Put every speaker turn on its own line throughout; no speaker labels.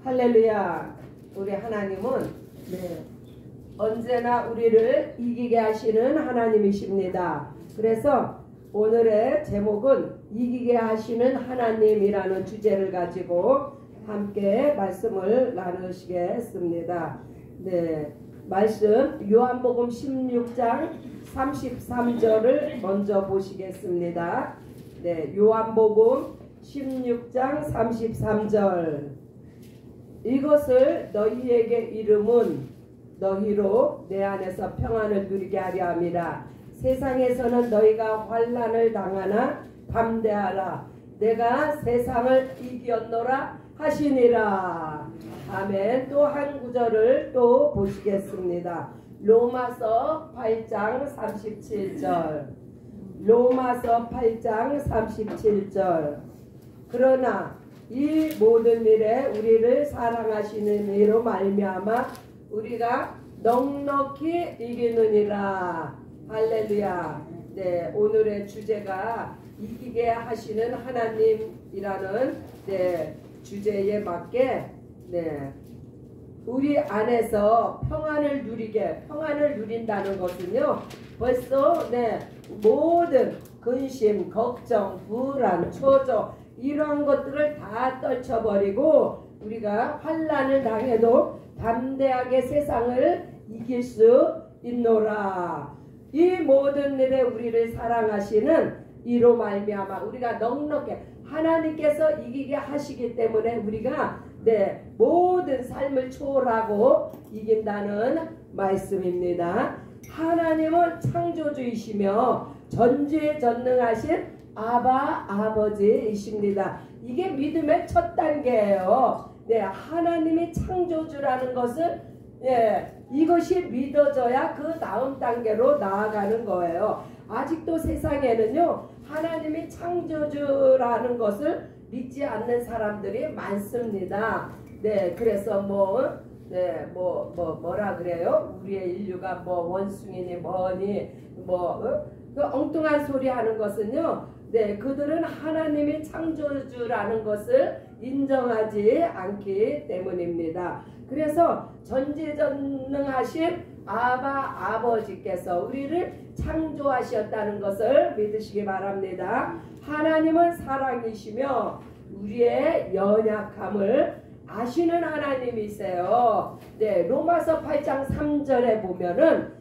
할렐루야. 우리 하나님은 언제나 우리를 이기게 하시는 하나님이십니다. 그래서 오늘의 제목은 이기게 하시는 하나님이라는 주제를 가지고 함께 말씀을 나누시겠습니다. 말씀 요한복음 16장 33절을 먼저 보시겠습니다. 요한복음 16장 33절. 이것을 너희에게 이름은 너희로 내 안에서 평안을 누리게 하려 함이라. 세상에서는 너희가 환난을 당하나 담대하라. 내가 세상을 이겼노라 하시니라. 아멘. 또 한 구절을 또 보시겠습니다. 로마서 8장 37절. 로마서 8장 37절. 그러나 이 모든 일에 우리를 사랑하시는 이로 말미암아 우리가 넉넉히 이기느니라. 할렐루야. 오늘의 주제가 이기게 하시는 하나님이라는 주제에 맞게 우리 안에서 평안을 누린다는 것은요, 벌써 모든 근심, 걱정, 불안, 초조 이러한 것들을 다 떨쳐버리고 우리가 환난을 당해도 담대하게 세상을 이길 수 있노라. 이 모든 일에 우리를 사랑하시는 이로 말미암아 우리가 넉넉해 하나님께서 이기게 하시기 때문에 우리가 모든 삶을 초월하고 이긴다는 말씀입니다. 하나님은 창조주이시며 전지전능하신 아버지이십니다. 이게 믿음의 첫 단계예요. 하나님이 창조주라는 것을 이것이 믿어져야 그 다음 단계로 나아가는 거예요. 아직도 세상에는요, 하나님이 창조주라는 것을 믿지 않는 사람들이 많습니다. 그래서 뭐라 그래요? 우리의 인류가 원숭이니 뭐니 그 엉뚱한 소리 하는 것은요, 그들은 하나님이 창조주라는 것을 인정하지 않기 때문입니다. 그래서 전지전능하신 아버지께서 우리를 창조하셨다는 것을 믿으시기 바랍니다. 하나님은 사랑이시며 우리의 연약함을 아시는 하나님이세요. 로마서 8장 3절에 보면은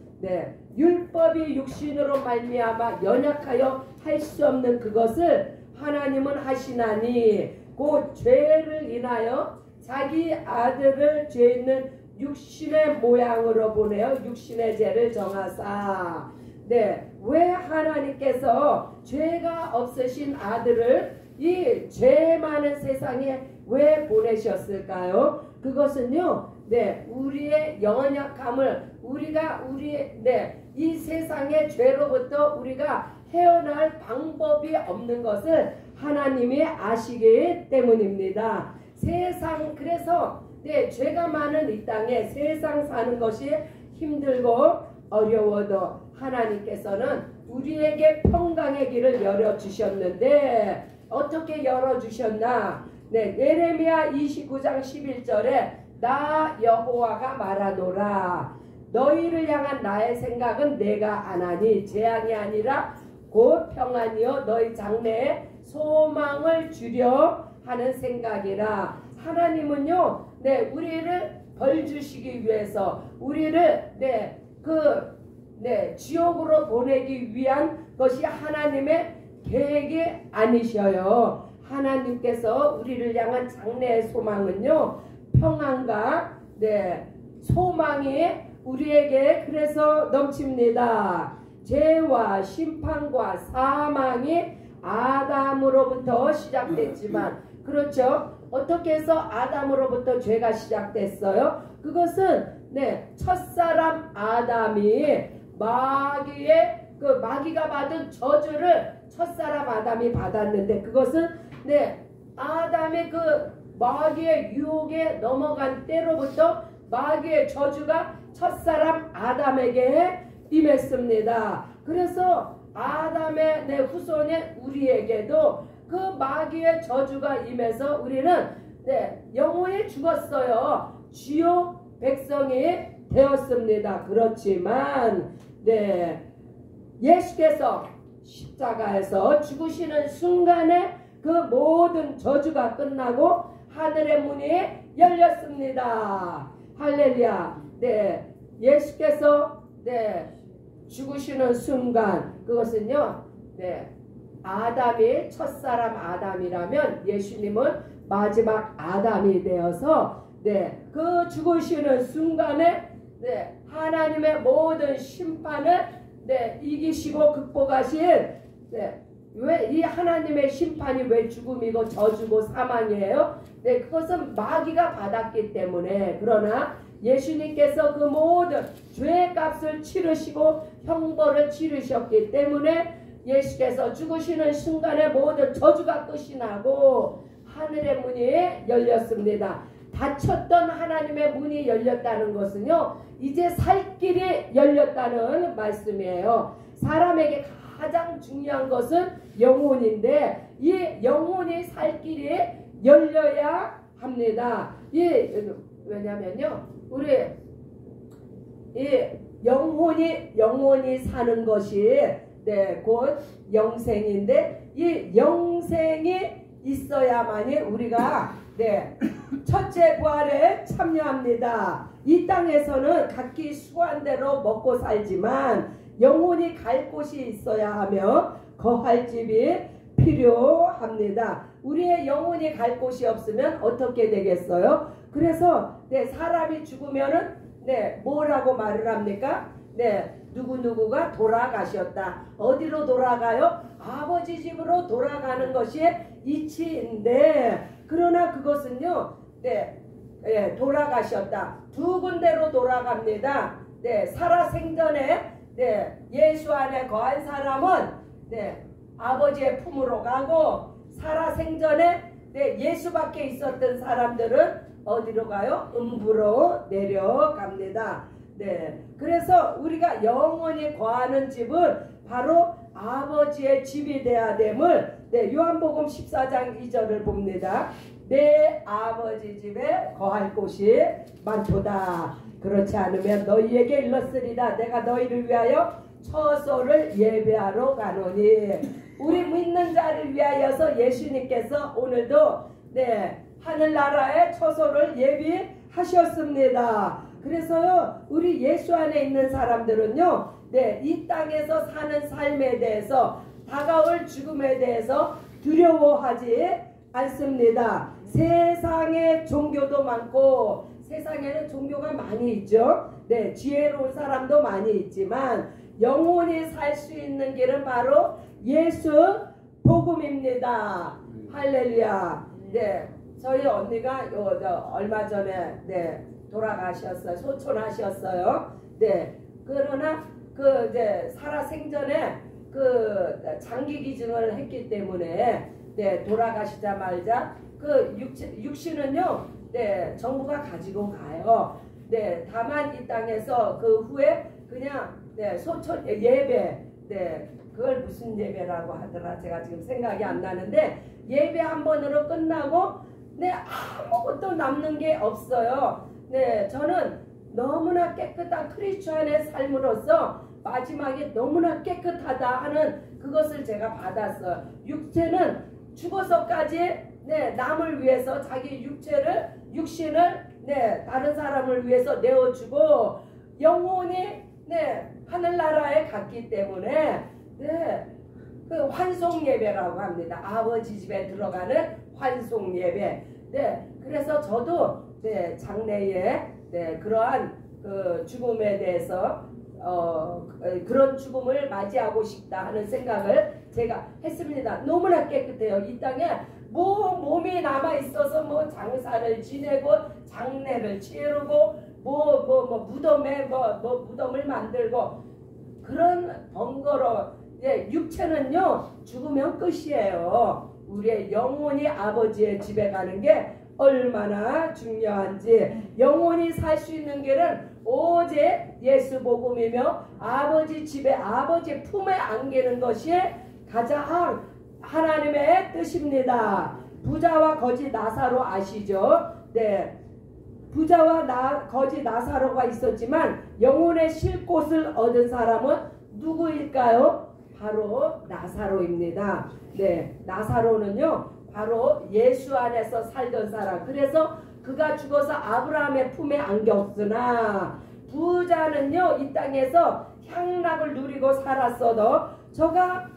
율법이 육신으로 말미암아 연약하여 할 수 없는 그것을 하나님은 하시나니 곧 죄를 인하여 자기 아들을 죄 있는 육신의 모양으로 보내어 육신의 죄를 정하사. 왜 하나님께서 죄가 없으신 아들을 이 죄 많은 세상에 왜 보내셨을까요? 그것은요, 우리의 연약함을 이 세상의 죄로부터 우리가 헤어날 방법이 없는 것을 하나님이 아시기 때문입니다. 그래서 죄가 많은 이 땅에 세상 사는 것이 힘들고 어려워도 하나님께서는 우리에게 평강의 길을 열어주셨는데 어떻게 열어주셨나? 예레미야 29장 11절에 나 여호와가 말하노라. 너희를 향한 나의 생각은 내가 아나니 재앙이 아니라 곧 평안이요 너희 장래에 소망을 주려 하는 생각이라. 하나님은요, 우리를 벌 주시기 위해서 우리를 지옥으로 보내기 위한 것이 하나님의 계획이 아니셔요. 하나님께서 우리를 향한 장래의 소망은요, 평안과 소망이 우리에게 그래서 넘칩니다. 죄와 심판과 사망이 아담으로부터 시작됐지만, 그렇죠? 어떻게 해서 아담으로부터 죄가 시작됐어요? 그것은 첫사람 아담이 마귀가 받은 저주를 첫사람 아담이 받았는데, 그것은 아담의 그 마귀의 유혹에 넘어간 때로부터 마귀의 저주가 첫사람 아담에게 임했습니다. 그래서 아담의 후손의 우리에게도 그 마귀의 저주가 임해서 우리는 네, 영혼이 죽었어요. 주요 백성이 되었습니다. 그렇지만 네, 예수께서 십자가에서 죽으시는 순간에 그 모든 저주가 끝나고 하늘의 문이 열렸습니다. 할렐루야. 네, 예수께서 네, 죽으시는 순간 그것은요. 네, 아담이 첫사람 아담이라면 예수님은 마지막 아담이 되어서 네, 그 죽으시는 순간에 네, 하나님의 모든 심판을 네, 이기시고 극복하신 네, 왜 이 하나님의 심판이 왜 죽음이고 저주고 사망이에요? 네, 그것은 마귀가 받았기 때문에. 그러나 예수님께서 그 모든 죄의 값을 치르시고 형벌을 치르셨기 때문에 예수께서 죽으시는 순간에 모든 저주가 끝이 나고 하늘의 문이 열렸습니다. 닫혔던 하나님의 문이 열렸다는 것은요, 이제 살 길이 열렸다는 말씀이에요. 사람에게 가장 중요한 것은 영혼인데 이 영혼이 살 길이 열려야 합니다. 왜냐면요, 우리 이 영혼이 사는 것이 네, 곧 영생인데 이 영생이 있어야만이 우리가 네, 첫째 부활에 참여합니다. 이 땅에서는 각기 수고한 대로 먹고 살지만 영혼이 갈 곳이 있어야 하며 거할 집이 필요합니다. 우리의 영혼이 갈 곳이 없으면 어떻게 되겠어요? 그래서 네, 사람이 죽으면은 네, 뭐라고 말을 합니까? 네, 누구누구가 돌아가셨다. 어디로 돌아가요? 아버지 집으로 돌아가는 것이 이치인데, 그러나 그것은요, 네, 네, 돌아가셨다. 두 군데로 돌아갑니다. 네, 살아생전에 네, 예수 안에 거한 사람은 네, 아버지의 품으로 가고, 살아생전에 네, 예수 밖에 있었던 사람들은 어디로 가요? 음부로 내려갑니다. 네, 그래서 우리가 영원히 거하는 집은 바로 아버지의 집이 되어야 됨을 네, 요한복음 14장 2절을 봅니다. 내 아버지 집에 거할 곳이 많도다. 그렇지 않으면 너희에게 일렀으리라. 내가 너희를 위하여 처소를 예배하러 가노니. 우리 믿는 자를 위하여서 예수님께서 오늘도 네, 하늘나라의 처소를 예비하셨습니다. 그래서요, 우리 예수 안에 있는 사람들은요, 네, 이 땅에서 사는 삶에 대해서, 다가올 죽음에 대해서 두려워하지 않습니다. 세상에 종교도 많고, 세상에는 종교가 많이 있죠. 네, 지혜로운 사람도 많이 있지만 영원히 살 수 있는 길은 바로 예수 복음입니다. 할렐루야. 네, 저희 언니가 얼마 전에 네, 돌아가셨어요. 소천하셨어요. 네, 그러나 그 이제 살아생전에 그 장기 기증을 했기 때문에 네, 돌아가시자마자 그 육신은요, 네, 정부가 가지고 가요. 네, 다만 이 땅에서 그 후에 그냥 네, 소천 예배, 네, 그걸 무슨 예배라고 하더라. 제가 지금 생각이 안 나는데 예배 한 번으로 끝나고 네, 아무것도 남는 게 없어요. 네, 저는 너무나 깨끗한 크리스천의 삶으로서 마지막에 너무나 깨끗하다 하는 그것을 제가 받았어요. 육체는 죽어서까지 네, 남을 위해서 자기 육신을 네, 다른 사람을 위해서 내어주고 영혼이 네, 하늘나라에 갔기 때문에 네, 그 환송 예배라고 합니다. 아버지 집에 들어가는 환송 예배. 네, 그래서 저도 네, 장래에 네, 그러한 그 죽음에 대해서 그런 죽음을 맞이하고 싶다 하는 생각을 제가 했습니다. 너무나 깨끗해요. 이 땅에 뭐 몸이 남아 있어서 뭐 장사를 지내고 장례를 치르고 무덤에 무덤을 만들고 그런 번거로 예, 육체는요 죽으면 끝이에요. 우리의 영혼이 아버지의 집에 가는 게 얼마나 중요한지. 영혼이 살 수 있는 길은 오직 예수 복음이며 아버지 집에 아버지 품에 안기는 것이 가장 하나님의 뜻입니다. 부자와 거지 나사로 아시죠? 네. 부자와 거지 나사로가 있었지만 영혼의 쉴 곳을 얻은 사람은 누구일까요? 바로 나사로입니다. 네, 나사로는요 바로 예수 안에서 살던 사람. 그래서 그가 죽어서 아브라함의 품에 안겼으나 부자는요 이 땅에서 향락을 누리고 살았어도 저가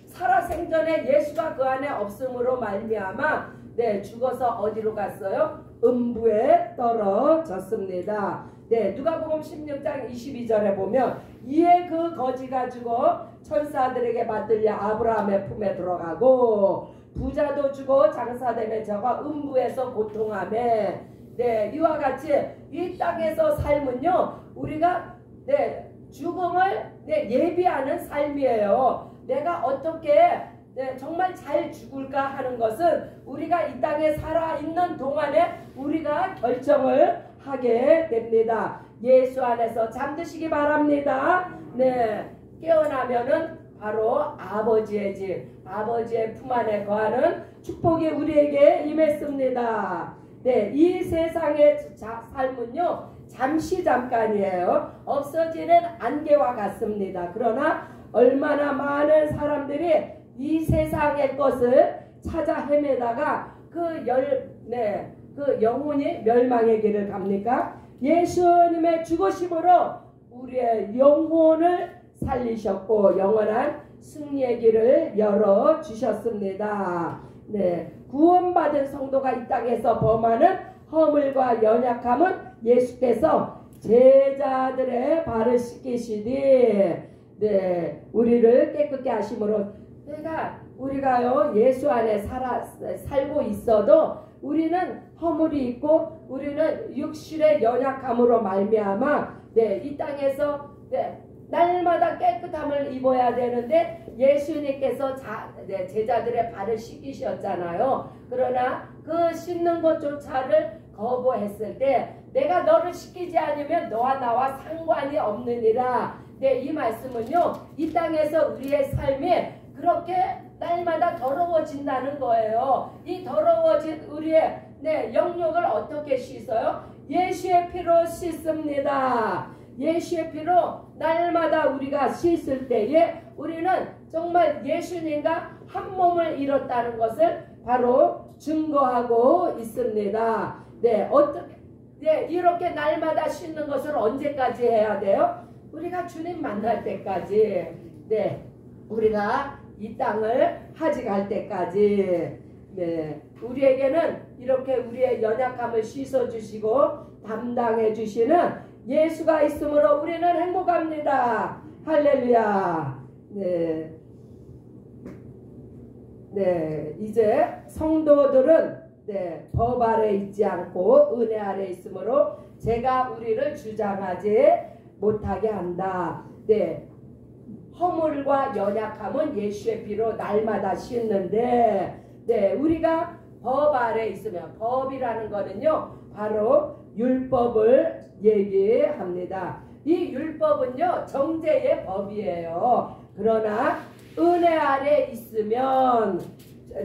살아생전에 예수가 그 안에 없음으로 말미암아 네 죽어서 어디로 갔어요? 음부에 떨어졌습니다. 네, 누가복음 16장 22절에 보면 이에 그 거지가 죽어 천사들에게 받들려 아브라함의 품에 들어가고 부자도 죽어 장사되며 저가 음부에서 고통하며 네, 이와 같이 이 땅에서 삶은요 우리가 네, 죽음을 네, 예비하는 삶이에요. 내가 어떻게 네, 정말 잘 죽을까 하는 것은 우리가 이 땅에 살아있는 동안에 우리가 결정을 하게 됩니다. 예수 안에서 잠드시기 바랍니다. 네, 깨어나면은 바로 아버지의 집, 아버지의 품 안에 거하는 축복이 우리에게 임했습니다. 네, 이 세상의 삶은요 잠시 잠깐이에요. 없어지는 안개와 같습니다. 그러나 얼마나 많은 사람들이 이 세상의 것을 찾아 헤매다가 그 영혼이 멸망의 길을 갑니까? 예수님의 죽으심으로 우리의 영혼을 살리셨고 영원한 승리의 길을 열어주셨습니다. 네, 구원받은 성도가 이 땅에서 범하는 허물과 연약함은 예수께서 제자들의 발을 씻기시니 네, 우리를 깨끗게 하심으로 그러니까 우리가요 예수 안에 살고 있어도 우리는 허물이 있고 우리는 육신의 연약함으로 말미암아 네, 이 땅에서 네, 날마다 깨끗함을 입어야 되는데 예수님께서 네, 제자들의 발을 씻기셨잖아요. 그러나 그 씻는 것조차를 거부했을 때 내가 너를 씻기지 않으면 너와 나와 상관이 없느니라. 네, 이 말씀은요 이 땅에서 우리의 삶이 그렇게 날마다 더러워진다는 거예요. 이 더러워진 우리의 네, 영역을 어떻게 씻어요? 예수의 피로 씻습니다. 예수의 피로 날마다 우리가 씻을 때에 우리는 정말 예수님과 한 몸을 이뤘다는 것을 바로 증거하고 있습니다. 네, 어떻게 네, 이렇게 날마다 씻는 것을 언제까지 해야 돼요? 우리가 주님 만날 때까지. 네, 우리가 이 땅을 하직할 때까지. 네, 우리에게는 이렇게 우리의 연약함을 씻어주시고 담당해 주시는 예수가 있으므로 우리는 행복합니다. 할렐루야. 네, 네, 이제 성도들은 네, 법 아래 있지 않고 은혜 아래 있으므로 제가 우리를 주장하지 못하게 한다. 네, 허물과 연약함은 예수의 피로 날마다 씻는데 네, 우리가 법 아래 있으면 법이라는 거는요 바로 율법을 얘기합니다. 이 율법은요 정죄의 법이에요. 그러나 은혜 아래 있으면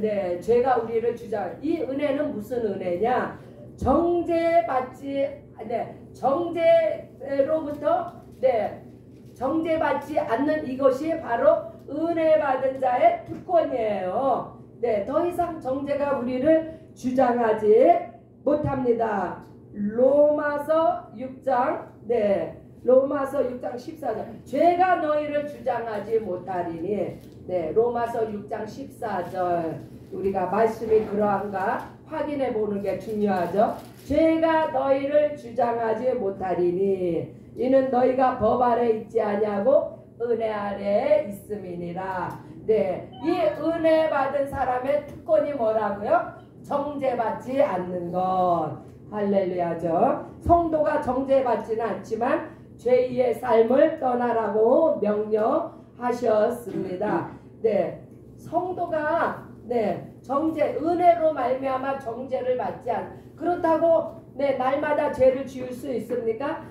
네, 죄가 우리를 주장. 이 은혜는 무슨 은혜냐? 정죄받지 네, 정죄로부터 네, 정죄받지 않는 이것이 바로 은혜 받은 자의 특권이에요. 네, 더 이상 정죄가 우리를 주장하지 못합니다. 로마서 6장 네, 로마서 6장 14절 죄가 너희를 주장하지 못하리니 네, 로마서 6장 14절 우리가 말씀이 그러한가 확인해 보는 게 중요하죠. 죄가 너희를 주장하지 못하리니 이는 너희가 법 아래 있지 아니하고 은혜 아래 있음이니라. 네, 이 은혜 받은 사람의 특권이 뭐라고요? 정죄받지 않는 것. 할렐루야죠. 성도가 정죄받지는 않지만 죄의 삶을 떠나라고 명령하셨습니다. 네, 성도가 네, 은혜로 말미암아 정죄를 받지 그렇다고 네, 날마다 죄를 지을 수 있습니까?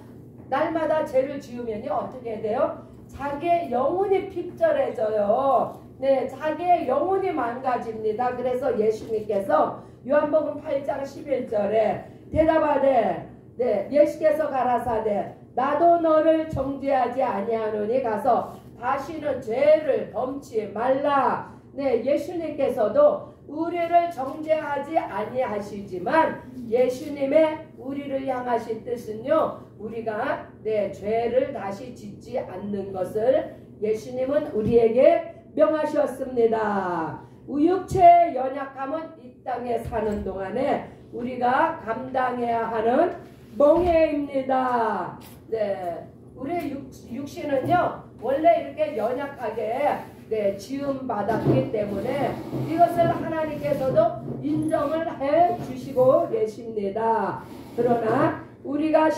날마다 죄를 지으면요 어떻게 돼요? 자기의 영혼이 핍절해져요. 네, 자기의 영혼이 망가집니다. 그래서 예수님께서 요한복음 8장 11절에 대답하되 네, 예수께서 가라사대 나도 너를 정죄하지 아니하노니 가서 다시는 죄를 범치 말라. 네, 예수님께서도 우리를 정죄하지 아니하시지만 예수님의 우리를 향하신 뜻은요, 우리가 네, 죄를 다시 짓지 않는 것을 예수님은 우리에게 명하셨습니다. 육체의 연약함은 이 땅에 사는 동안에 우리가 감당해야 하는 멍해입니다. 네, 우리의 육신은요 원래 이렇게 연약하게 네, 지음 받았기 때문에 이것을 하나님께서도 인정을 해 주시고 계십니다. 그러나 우리가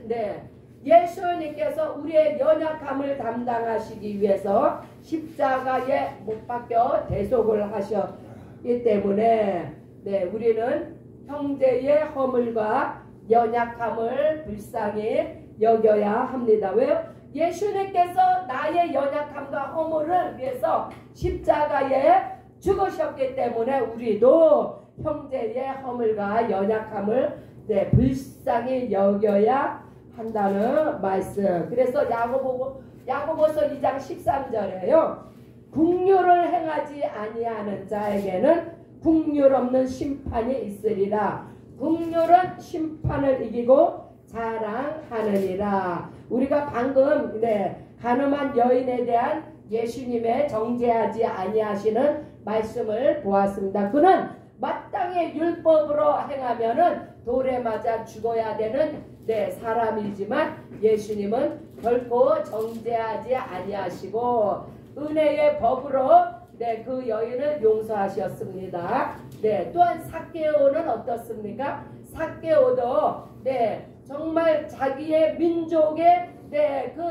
네, 예수님께서 우리의 연약함을 담당하시기 위해서 십자가에 못 박혀 대속을 하셨기 때문에 네, 우리는 형제의 허물과 연약함을 불쌍히 여겨야 합니다. 왜요? 예수님께서 나의 연약함과 허물을 위해서 십자가에 죽으셨기 때문에 우리도 형제의 허물과 연약함을 네, 불쌍히 여겨야 한다는 말씀. 그래서 야고보서 2장 13절에요. 긍휼을 행하지 아니하는 자에게는 긍휼 없는 심판이 있으리라. 긍휼은 심판을 이기고 자랑하느니라. 우리가 방금 네, 가늠한 여인에 대한 예수님의 정죄하지 아니하시는 말씀을 보았습니다. 그는 마땅히 율법으로 행하면은 돌에 맞아 죽어야 되는 네, 사람이지만 예수님은 결코 정죄하지 아니하시고 은혜의 법으로 네, 그 여인을 용서하셨습니다. 네, 또한 삭개오는 어떻습니까? 삭개오도 네, 정말 자기의 민족의 네, 그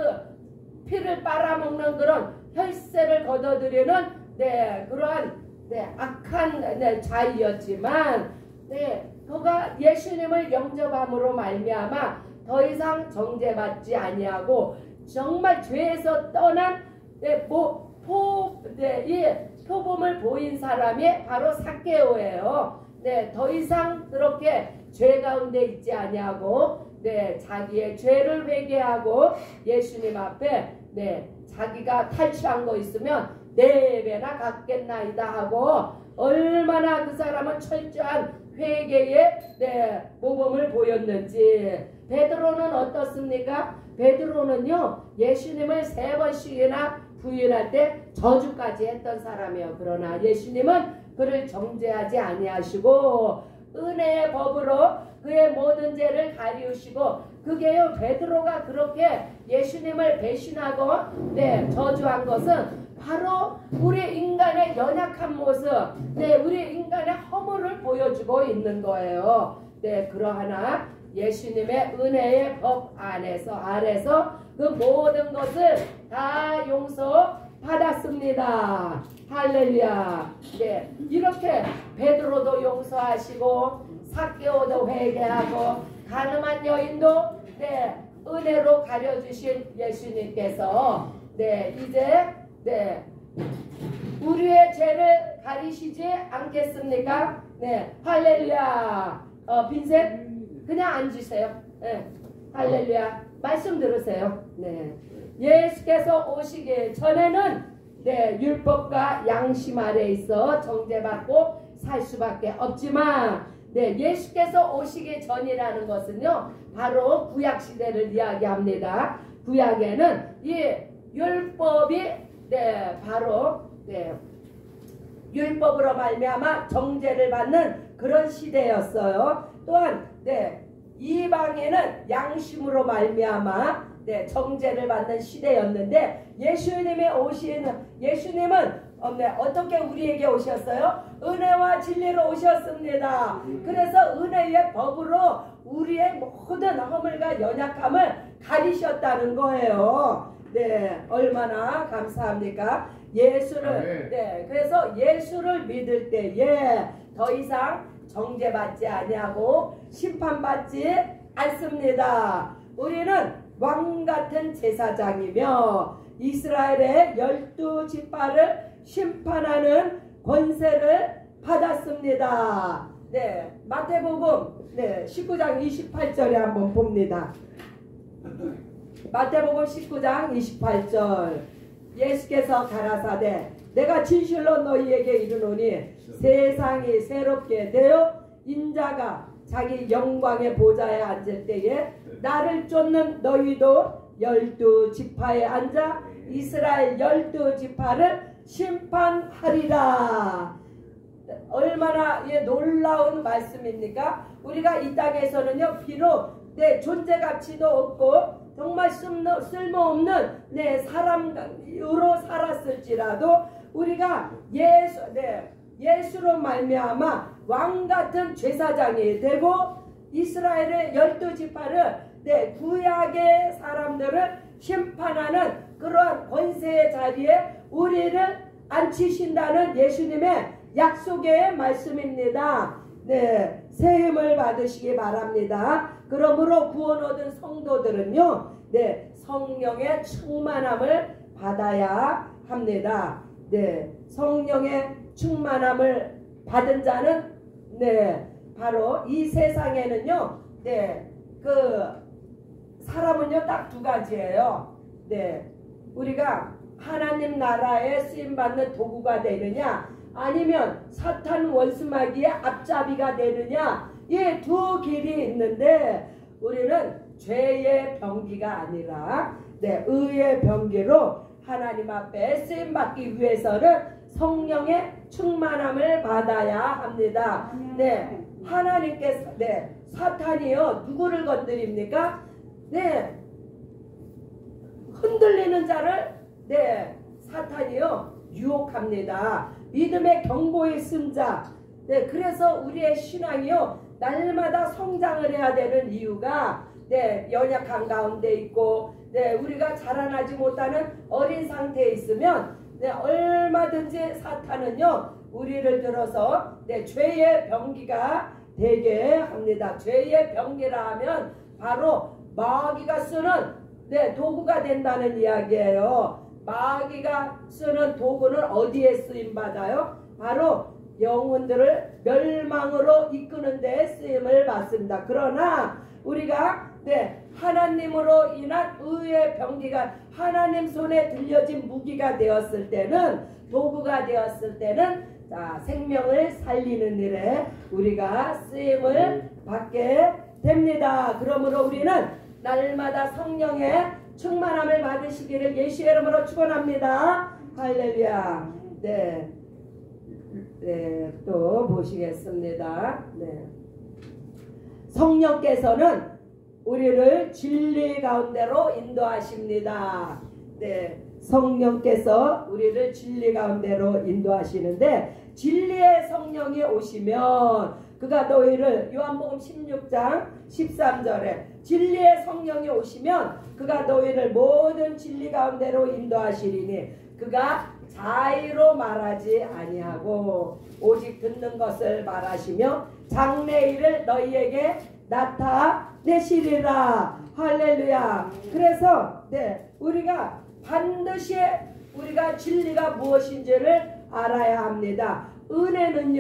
피를 빨아먹는 그런 혈세를 걷어들이는 네, 그러한 네, 악한 네, 자이었지만 네, 그가 예수님을 영접함으로 말미암아 더 이상 정죄받지 아니하고 정말 죄에서 떠난 네, 이 표범을 보인 사람이 바로 삭개오예요. 네, 더 이상 그렇게 죄 가운데 있지 아니하고 네, 자기의 죄를 회개하고 예수님 앞에 네, 자기가 탈취한 거 있으면 4배나 갚겠나이다 하고 얼마나 그 사람은 철저한 회개의 네, 모범을 보였는지. 베드로는 어떻습니까? 베드로는요 예수님을 3번씩이나 부인할 때 저주까지 했던 사람이에요. 그러나 예수님은 그를 정죄하지 아니하시고 은혜의 법으로 그의 모든 죄를 가리우시고, 그게요 베드로가 그렇게 예수님을 배신하고 네, 저주한 것은 바로 우리 인간의 연약한 모습, 네, 우리 인간의 허물을 보여주고 있는 거예요. 네, 그러하나 예수님의 은혜의 법 아래서 그 모든 것을 다 용서받았습니다. 할렐루야. 네, 이렇게 베드로도 용서하시고 삭개오도 회개하고 가늠한 여인도 네, 은혜로 가려주신 예수님께서 네, 이제 네, 우리의 죄를 가리시지 않겠습니까? 네, 할렐루야. 빈센 그냥 앉으세요. 네, 할렐루야. 말씀 들으세요. 네, 예수께서 오시기 전에는 네, 율법과 양심 아래 있어 정죄받고 살 수밖에 없지만 네, 예수께서 오시기 전이라는 것은요 바로 구약시대를 이야기합니다. 구약에는 이 율법이 네, 바로 네, 율법으로 말미암아 정죄를 받는 그런 시대였어요. 또한 네, 이방에는 양심으로 말미암아 네, 정죄를 받는 시대였는데 예수님은 어떻게 우리에게 오셨어요? 은혜와 진리로 오셨습니다. 그래서 은혜의 법으로 우리의 모든 허물과 연약함을 가리셨다는 거예요. 네, 얼마나 감사합니까? 예수를 네, 그래서 예수를 믿을 때에 더 이상 정죄받지 아니하고 심판받지 않습니다. 우리는 왕같은 제사장이며 이스라엘의 12지파를 심판하는 권세를 받았습니다. 네, 마태복음 19장 28절에 한번 봅니다. 마태복음 19장 28절. 예수께서 가라사대 내가 진실로 너희에게 이르노니 세상이 새롭게 되어 인자가 자기 영광의 보좌에 앉을 때에 나를 쫓는 너희도 12지파에 앉아 이스라엘 12지파를 심판하리라. 얼마나 놀라운 말씀입니까? 우리가 이 땅에서는요, 비록 존재 가치도 없고 정말 쓸모없는 사람으로 살았을지라도 우리가 예수로 말미암아 왕같은 제사장이 되고 이스라엘의 12지파를 구약의 사람들을 심판하는 그러한 권세의 자리에 우리를 앉히신다는 예수님의 약속의 말씀입니다. 새 힘을 받으시기 바랍니다. 그러므로 구원 얻은 성도들은요, 성령의 충만함을 받아야 합니다. 성령의 충만함을 받은 자는 바로 이 세상에는요, 그 사람은요 딱 두 가지예요. 우리가 하나님 나라에 쓰임 받는 도구가 되느냐, 아니면 사탄 원수마귀의 앞잡이가 되느냐, 이 두 길이 있는데 우리는 죄의 병기가 아니라 의의 병기로 하나님 앞에 쓰임 받기 위해서는 성령의 충만함을 받아야 합니다. 하나님께서 사탄이요 누구를 건드립니까? 흔들리는 자를 사탄이요 유혹합니다. 믿음의 경고의 승자. 그래서 우리의 신앙이요 날마다 성장을 해야 되는 이유가 연약한 가운데 있고 우리가 자라나지 못하는 어린 상태에 있으면 얼마든지 사탄은요 우리를 들어서 죄의 병기가 되게 합니다. 죄의 병기라 하면 바로 마귀가 쓰는 도구가 된다는 이야기예요. 마귀가 쓰는 도구는 어디에 쓰임받아요? 바로 영혼들을 멸망으로 이끄는 데 쓰임을 받습니다. 그러나 우리가 하나님으로 인한 의의 병기가 하나님 손에 들려진 무기가 되었을 때는, 도구가 되었을 때는 생명을 살리는 일에 우리가 쓰임을 받게 됩니다. 그러므로 우리는 날마다 성령의 충만함을 받으시기를 예수의 이름으로 축원합니다. 할렐루야. 또 보시겠습니다. 성령께서는 우리를 진리 가운데로 인도하십니다. 성령께서 우리를 진리 가운데로 인도하시는데, 진리의 성령이 오시면 그가 너희를, 요한복음 16장 13절에 진리의 성령이 오시면 그가 너희를 모든 진리 가운데로 인도하시리니 그가 자의로 말하지 아니하고 오직 듣는 것을 말하시며 장래일을 너희에게 나타내시리라. 할렐루야. 그래서 우리가 반드시 우리가 진리가 무엇인지를 알아야 합니다. 은혜는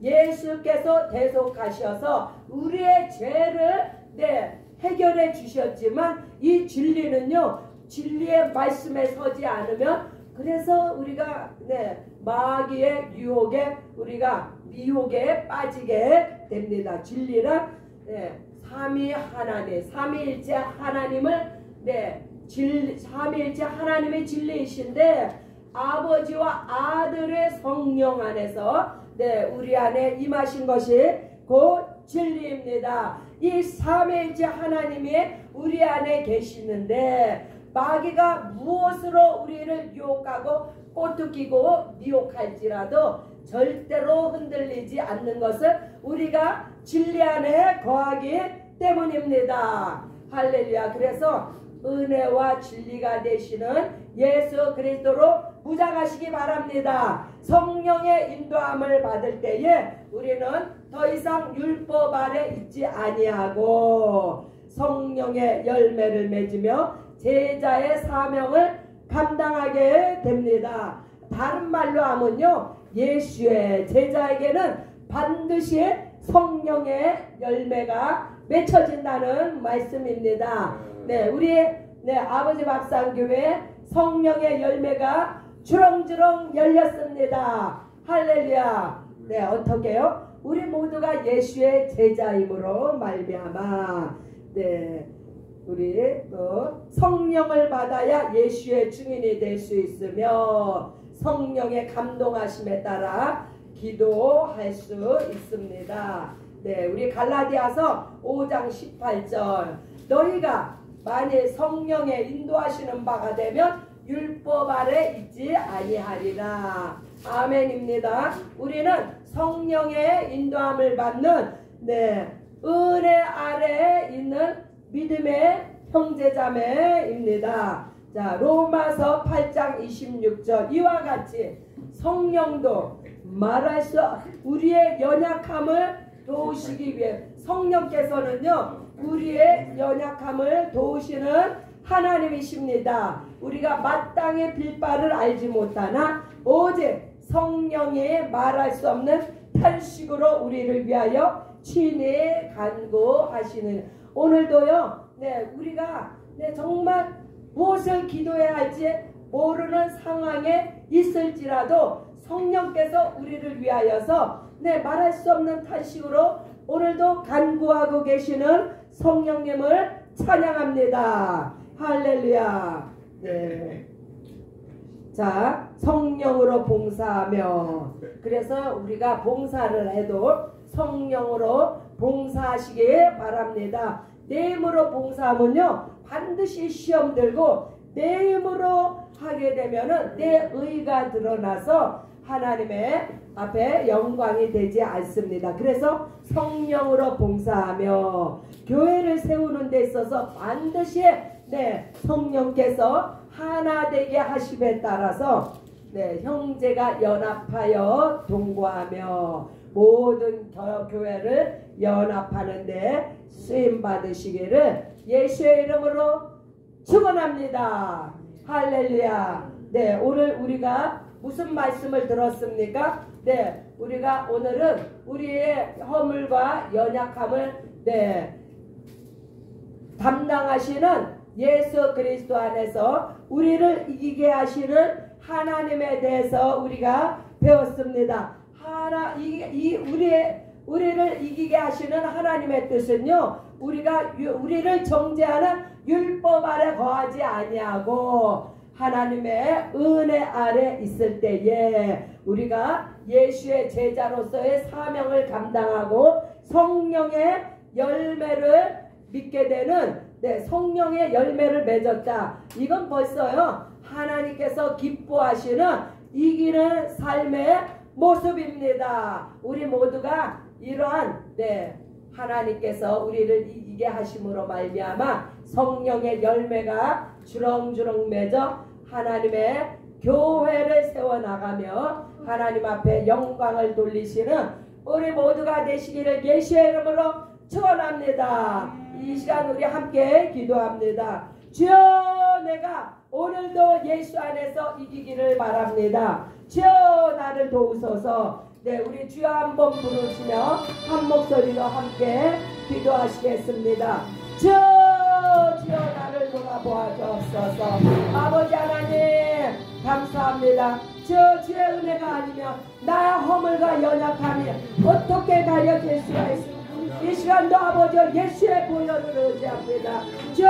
예수께서 대속하셔서 우리의 죄를 해결해 주셨지만, 이 진리는요 진리의 말씀에 서지 않으면, 그래서 우리가 마귀의 유혹에, 우리가 미혹에 빠지게 됩니다. 진리는 삼위 하나님, 삼위일체 하나님을 삼위일체 하나님의 진리이신데, 아버지와 아들의 성령 안에서 우리 안에 임하신 것이 곧 진리입니다. 이 삼위일체 하나님이 우리 안에 계시는데, 마귀가 무엇으로 우리를 유혹하고 꼬투기고 미혹할지라도 절대로 흔들리지 않는 것은 우리가 진리 안에 거하기 때문입니다. 할렐루야. 그래서 은혜와 진리가 되시는 예수 그리스도로 무장하시기 바랍니다. 성령의 인도함을 받을 때에 우리는 더 이상 율법 아래 있지 아니하고 성령의 열매를 맺으며 제자의 사명을 감당하게 됩니다. 다른 말로 하면요, 예수의 제자에게는 반드시 성령의 열매가 맺혀진다는 말씀입니다. 네, 우리 아버지 밥상교회 성령의 열매가 주렁주렁 열렸습니다. 할렐루야. 네, 어떻게요? 우리 모두가 예수의 제자임으로 말미암아, 네, 우리 또 성령을 받아야 예수의 증인이 될 수 있으며 성령의 감동하심에 따라 기도할 수 있습니다. 네, 우리 갈라디아서 5장 18절, 너희가 만일 성령의 인도하시는 바가 되면 율법 아래 있지 아니하리라. 아멘입니다. 우리는 성령의 인도함을 받는 은혜 아래 있는 믿음의 형제자매입니다. 자, 로마서 8장 26절, 이와 같이 성령도 말할 수 우리의 연약함을 도우시기 위해, 성령께서는요 우리의 연약함을 도우시는 하나님이십니다. 우리가 마땅히 빌 바를 알지 못하나 오직 성령이 말할 수 없는 탄식으로 우리를 위하여 친히 간구하시는, 오늘도요 우리가 정말 무엇을 기도해야 할지 모르는 상황에 있을지라도 성령께서 우리를 위하여서 말할 수 없는 탄식으로 오늘도 간구하고 계시는 성령님을 찬양합니다. 할렐루야. 네. 자, 성령으로 봉사하며, 그래서 우리가 봉사를 해도 성령으로 봉사하시기 바랍니다. 내 힘으로 봉사하면요 반드시 시험 들고, 내 힘으로 하게 되면은 내 의가 드러나서 하나님의 앞에 영광이 되지 않습니다. 그래서 성령으로 봉사하며 교회를 세우는 데 있어서 반드시 성령께서 하나 되게 하심에 따라서 형제가 연합하여 동거하며 모든 교회를 연합하는데 쓰임 받으시기를 예수의 이름으로 축원합니다. 할렐루야. 네, 오늘 우리가 무슨 말씀을 들었습니까? 네, 우리가 오늘은 우리의 허물과 연약함을 담당하시는 예수 그리스도 안에서 우리를 이기게 하시는 하나님에 대해서 우리가 배웠습니다. 우리를 이기게 하시는 하나님의 뜻은요, 우리를 정죄하는 율법 아래 거하지 아니하고 하나님의 은혜 아래 있을 때에 우리가 예수의 제자로서의 사명을 감당하고 성령의 열매를 믿게 되는 성령의 열매를 맺었다. 이건 벌써요 하나님께서 기뻐하시는 이기는 삶의 모습입니다. 우리 모두가 이러한 하나님께서 우리를 이기게 하심으로 말미암아 성령의 열매가 주렁주렁 맺어 하나님의 교회를 세워나가며 하나님 앞에 영광을 돌리시는 우리 모두가 되시기를 예수의 이름으로 축원합니다. 이 시간 우리 함께 기도합니다. 주여, 내가 오늘도 예수 안에서 이기기를 바랍니다. 주여, 나를 도우소서. 우리 주여 한번 부르시며 한 목소리로 함께 기도하시겠습니다. 주여, 나를 돌아보아주옵소서. 아버지 하나님 감사합니다. 주의 은혜가 아니면 나의 허물과 연약함이 어떻게 가려질 수가 있습니까? 이 시간도 아버지 예수의 보혈을 의지합니다. 주